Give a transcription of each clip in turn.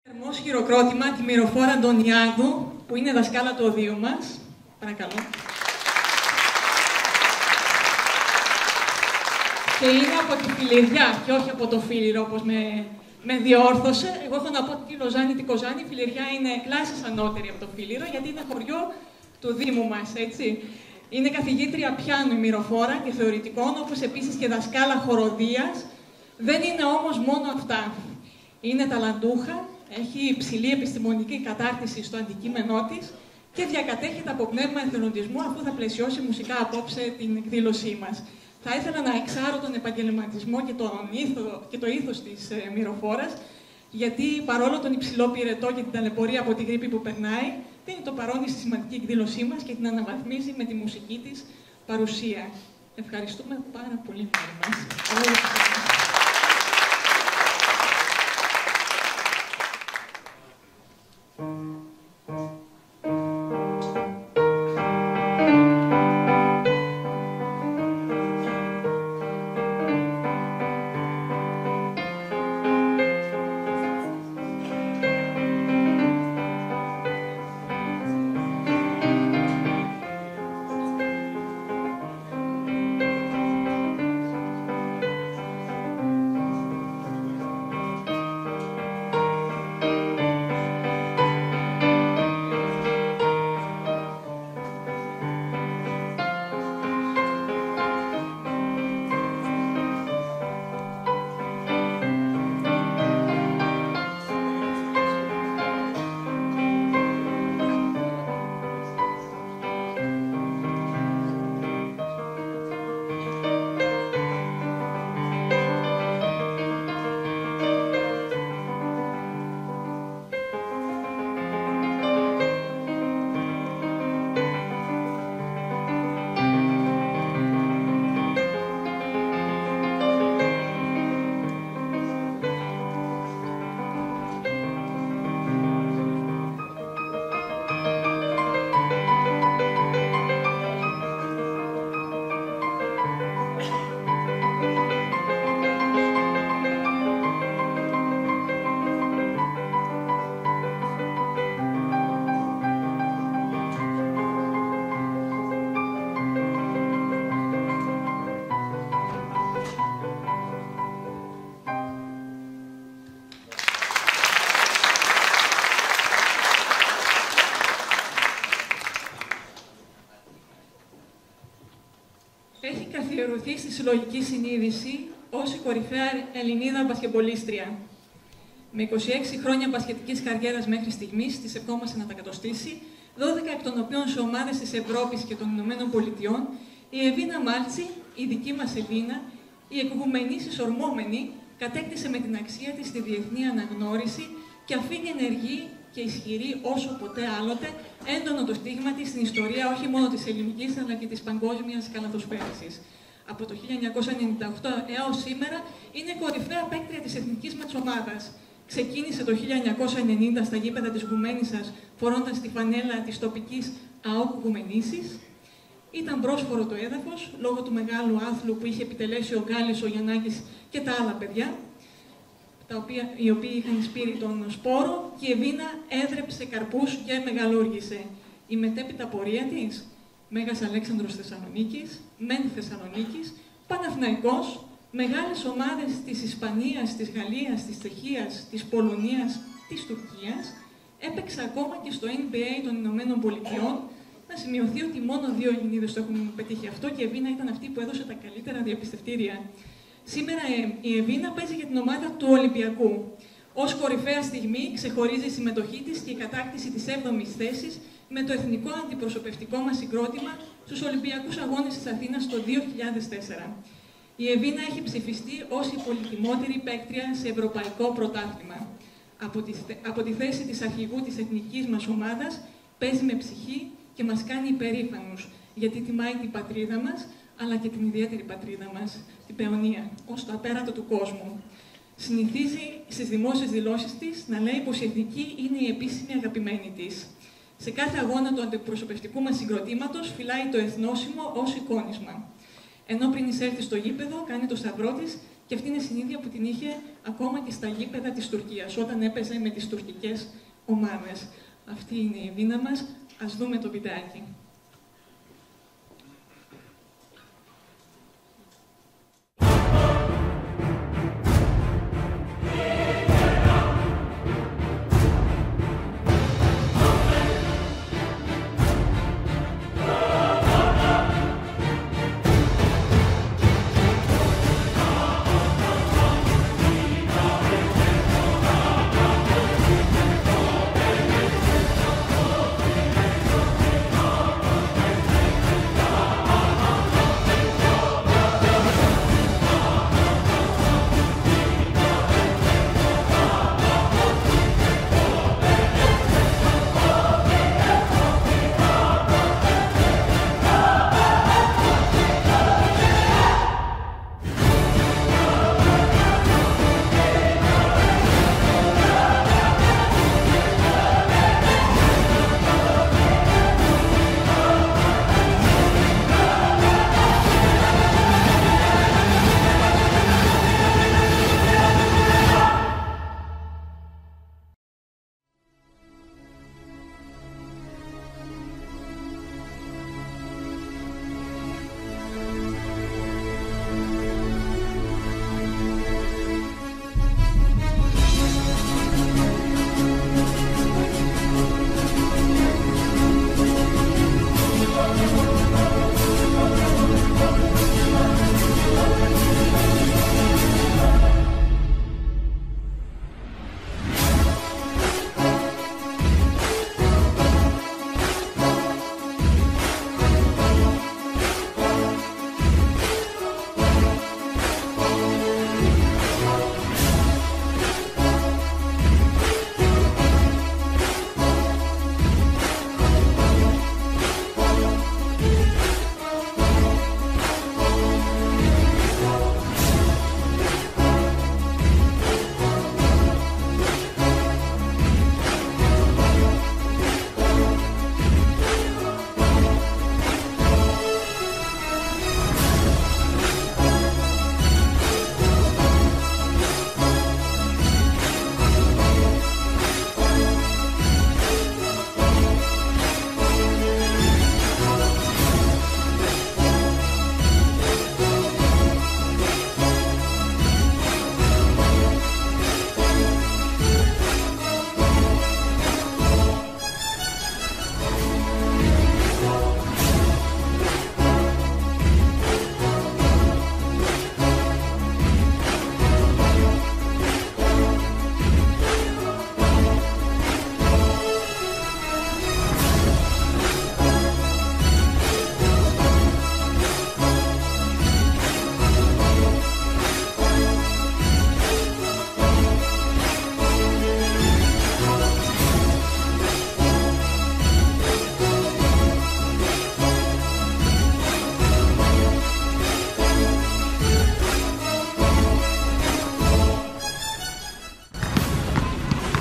Θερμός χειροκρότημα τη Μυροφόρα Αντωνιάδου, που είναι δασκάλα του οδείου μας. Παρακαλώ. Και είναι από τη Φιλιριά και όχι από το Φίλιρο, όπως με διόρθωσε. Εγώ έχω να πω τη Λοζάνη, τη Κοζάνη. Η Φιλιριά είναι κλάσης ανώτερη από το Φίλιρο, γιατί είναι χωριό του Δήμου μας, έτσι. Είναι καθηγήτρια πιάνου η Μυροφόρα και θεωρητικών, όπως επίσης και δασκάλα χοροδίας. Δεν είναι όμως μόνο αυτά. Είναι ταλαντούχα, έχει υψηλή επιστημονική κατάρτιση στο αντικείμενό της και διακατέχεται από πνεύμα εθελοντισμού, αφού θα πλαισιώσει μουσικά απόψε την εκδήλωσή μας. Θα ήθελα να εξάρω τον επαγγελματισμό και το ήθος της Μυροφόρας, γιατί παρόλο τον υψηλό πυρετό και την ταλαιπωρία από τη γρίπη που περνάει, δίνει το παρόν στη σημαντική εκδήλωσή μας και την αναβαθμίζει με τη μουσική της παρουσία. Ευχαριστούμε πάρα πολύ, Μάρη μας. Έχει καθιερωθεί στη συλλογική συνείδηση ως η κορυφαία Ελληνίδα μπασκετμπολίστρια. Με 26 χρόνια μπασκετικής καριέρας μέχρι στιγμής, της ευχόμαστε να τα κατοστήσει, 12 εκ των οποίων σε ομάδες της Ευρώπης και των Ηνωμένων Πολιτειών, η Εβίνα Μάλτσι, η δική μας Εβίνα, η εκουγουμενή συσσωρμόμενη, κατέκτησε με την αξία της τη διεθνή αναγνώριση και αφήνει ενεργή και ισχυρή όσο ποτέ άλλοτε έντονο το στίγμα της στην ιστορία όχι μόνο της ελληνικής αλλά και της παγκόσμιας καλαθοσφαίρισης. Από το 1998 έως σήμερα είναι κορυφαία παίκτρια της εθνικής μας ομάδας. Ξεκίνησε το 1990 στα γήπεδα της Γουμαίνισσας φορώντας τη φανέλα της τοπικής ΑΟΚ Γουμενήσης. Ήταν πρόσφορο το έδαφος λόγω του μεγάλου άθλου που είχε επιτελέσει ο Γκάλης, ο Γιαννάκης και τα άλλα παιδιά, οι οποίοι είχαν σπείρει τον σπόρο, και η Εβίνα έδρεψε καρπούς και μεγαλούργησε. Η μετέπειτα πορεία της, Μέγας Αλέξανδρος Θεσσαλονίκης, ΜΕΝ Θεσσαλονίκης, Παναθηναϊκός, μεγάλες ομάδες της Ισπανίας, της Γαλλίας, της Τσεχίας, της Πολωνίας, της Τουρκίας, έπαιξε ακόμα και στο NBA των Ηνωμένων Πολιτειών. Να σημειωθεί ότι μόνο 2 Ελληνίδες το έχουν πετύχει αυτό και η Εβίνα ήταν αυτή που έδωσε τα καλύτερα διαπιστευτήρια. Σήμερα η Εβίνα παίζει για την ομάδα του Ολυμπιακού. Ως κορυφαία στιγμή ξεχωρίζει η συμμετοχή της και η κατάκτηση της 7ης θέσης με το εθνικό αντιπροσωπευτικό μας συγκρότημα στους Ολυμπιακούς Αγώνες της Αθήνας το 2004. Η Εβίνα έχει ψηφιστεί ως η πολυτιμότερη παίκτρια σε ευρωπαϊκό πρωτάθλημα. Από τη θέση της αρχηγού της εθνικής μας ομάδας παίζει με ψυχή και μας κάνει υπερήφανους, γιατί τιμάει την πατρίδα μας, αλλά και την ιδιαίτερη πατρίδα μας, την Παιονία, ως το απέρατο του κόσμου. Συνηθίζει στις δημόσιες δηλώσεις της να λέει πως η εθνική είναι η επίσημη αγαπημένη της. Σε κάθε αγώνα του αντιπροσωπευτικού μας συγκροτήματος φυλάει το εθνόσημο ως εικόνισμα. Ενώ πριν εισέλθει στο γήπεδο, κάνει το σταυρό της Και αυτή είναι συνήθεια που την είχε ακόμα και στα γήπεδα της Τουρκίας, όταν έπαιζε με τις τουρκικές ομάδες. Αυτή είναι η Εβίνα μας. Ας δούμε το βιντεάκι.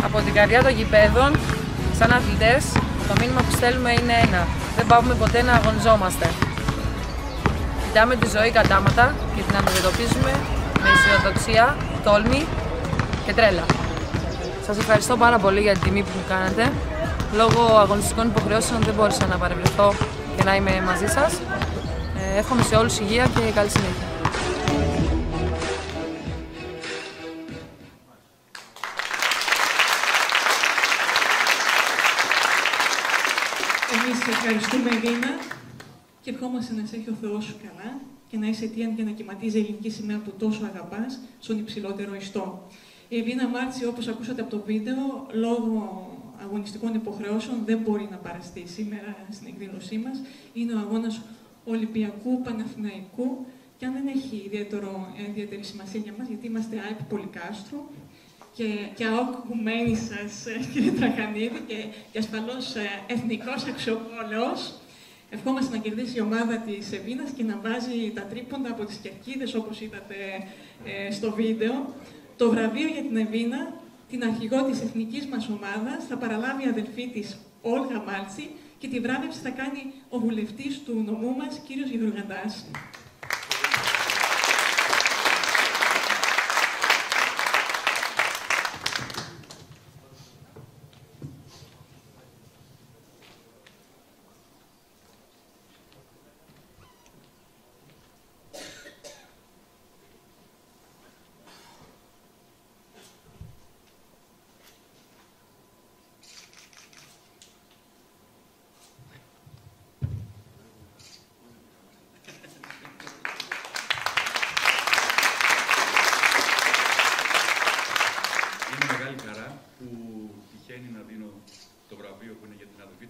Από την καρδιά των γηπέδων, σαν αθλητές, το μήνυμα που στέλνουμε είναι ένα. Δεν πάμε ποτέ να αγωνιζόμαστε. Κοιτάμε τη ζωή κατάματα και την αντιμετωπίζουμε με αισιοδοξία, τόλμη και τρέλα. Σας ευχαριστώ πάρα πολύ για την τιμή που μου κάνατε. Λόγω αγωνιστικών υποχρεώσεων δεν μπόρεσα να παρευρεθώ και να είμαι μαζί σας. Εύχομαι σε όλους υγεία και καλή συνέχεια. Εμείς ευχαριστούμε, Εβίνα, και ευχόμαστε να σε έχει ο Θεός σου καλά και να είσαι αιτία για να κυματίζει η ελληνική σημαία που τόσο αγαπάς στον υψηλότερο ιστό. Η Εβίνα Μάρτσι, όπως ακούσατε από το βίντεο, λόγω αγωνιστικών υποχρεώσεων δεν μπορεί να παραστεί σήμερα στην εκδήλωσή μας. Είναι ο αγώνας Ολυμπιακού Παναθηναϊκού και αν δεν έχει ιδιαίτερη σημασία για μας, γιατί είμαστε ΑΕΠ Πολυκάστρου και αόκουμένοι σας, κύριε Τραχανίδη, και ασφαλώς εθνικός αξιοπόλεος. Ευχόμαστε να κερδίσει η ομάδα της Εβίνας και να βάζει τα τρίποντα από τις κερκίδες, όπως είδατε στο βίντεο. Το βραβείο για την Εβίνα, την αρχηγό της εθνικής μας ομάδας, θα παραλάβει η αδελφή της Όλγα Μάρτσι και τη βράβευση θα κάνει ο βουλευτής του νομού μας, κύριος Γεωργαντάς.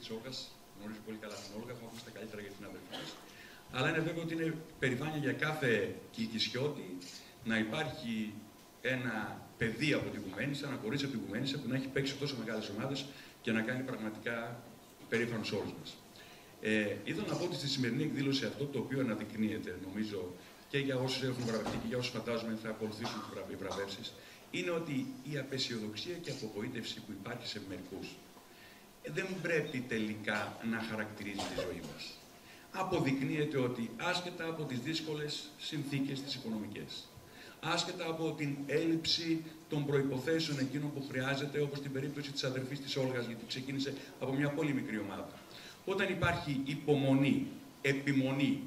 της Όλγας, γνωρίζω πολύ καλά την Όλγα, έχω ακούσει τα καλύτερα για την αδερφή της. Αλλά είναι βέβαιο ότι είναι περηφάνεια για κάθε Κηφισιώτη να υπάρχει ένα παιδί από την Κουμένισσα, ένα κορίτσι από την Κουμένισσα που να έχει παίξει τόσο μεγάλες ομάδες και να κάνει πραγματικά περήφανος όλους μας. Ήθελα να πω ότι στη σημερινή εκδήλωση αυτό το οποίο αναδεικνύεται, νομίζω, και για όσους έχουν βραβευτεί και για όσους φαντάζομαι θα ακολουθήσουν τις βραβεύσεις, είναι ότι η απαισιοδοξία και απογοήτευση που υπάρχει σε μερικούς δεν πρέπει τελικά να χαρακτηρίζει τη ζωή μας. Αποδεικνύεται ότι άσχετα από τις δύσκολες συνθήκες τις οικονομικές, άσχετα από την έλλειψη των προϋποθέσεων εκείνων που χρειάζεται, όπως στην περίπτωση της αδερφής της Όλγας, γιατί ξεκίνησε από μια πολύ μικρή ομάδα. Όταν υπάρχει υπομονή, επιμονή,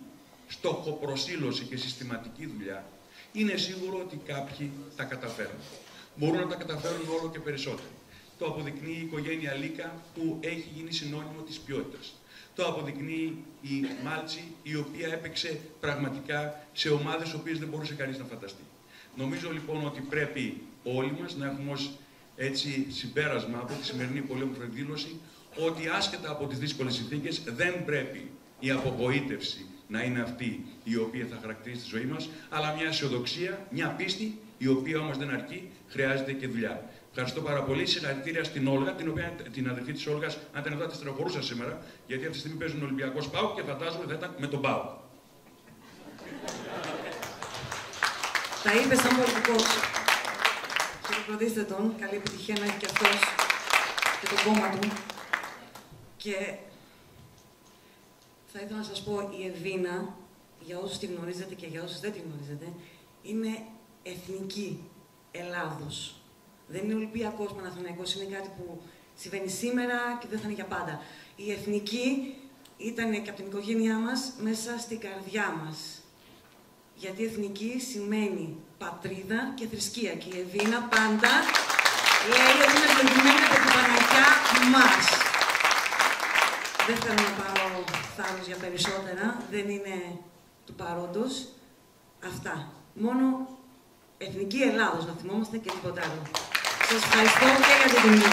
στοχοπροσήλωση και συστηματική δουλειά, είναι σίγουρο ότι κάποιοι τα καταφέρουν. Μπορούν να τα καταφέρουν όλο και περισσότερο. Το αποδεικνύει η οικογένεια Λίκα, που έχει γίνει συνώνυμο της ποιότητας. Το αποδεικνύει η Μάλτσι, η οποία έπαιξε πραγματικά σε ομάδες οποίες δεν μπορούσε κανείς να φανταστεί. Νομίζω λοιπόν ότι πρέπει όλοι μας να έχουμε ως έτσι συμπέρασμα από τη σημερινή πολύ όμορφη εκδήλωση ότι άσχετα από τις δύσκολες συνθήκες δεν πρέπει η απογοήτευση να είναι αυτή η οποία θα χαρακτηρίσει τη ζωή μας, αλλά μια αισιοδοξία, μια πίστη, η οποία όμως δεν αρκεί, χρειάζεται και δουλειά. Ευχαριστώ πάρα πολύ. Συγχαρητήρια στην Όλγα, την αδερφή της Όλγας, αν ήταν εδώ θα τη στενοχωρούσα σήμερα, γιατί αυτή τη στιγμή παίζουν Ολυμπιακός ΠΑΟΚ και φαντάζομαι θα ήταν με τον ΠΑΟΚ. Τα είπε σαν πολιτικός. Χειροκροτήστε τον. Καλή επιτυχία να έχει και αυτός και το κόμμα του. Και θα ήθελα να σας πω, η Εβίνα, για όσους τη γνωρίζετε και για όσους δεν τη γνωρίζετε, είναι εθνική Ελλάδος. Δεν είναι Ολυμπιακός Παναθηναϊκός, είναι κάτι που συμβαίνει σήμερα και δεν θα είναι για πάντα. Η εθνική ήταν και από την οικογένειά μας μέσα στην καρδιά μας. Γιατί εθνική σημαίνει πατρίδα και θρησκεία. Και η Εβίνα πάντα λέει ότι είναι ευλογημένη από την Παναγιά μας. Δεν θέλω να πάρω θάρρος για περισσότερα, δεν είναι του παρόντος. Αυτά. Μόνο εθνική Ελλάδος να θυμόμαστε και τίποτα άλλο. Σας ευχαριστώ και για την τιμή.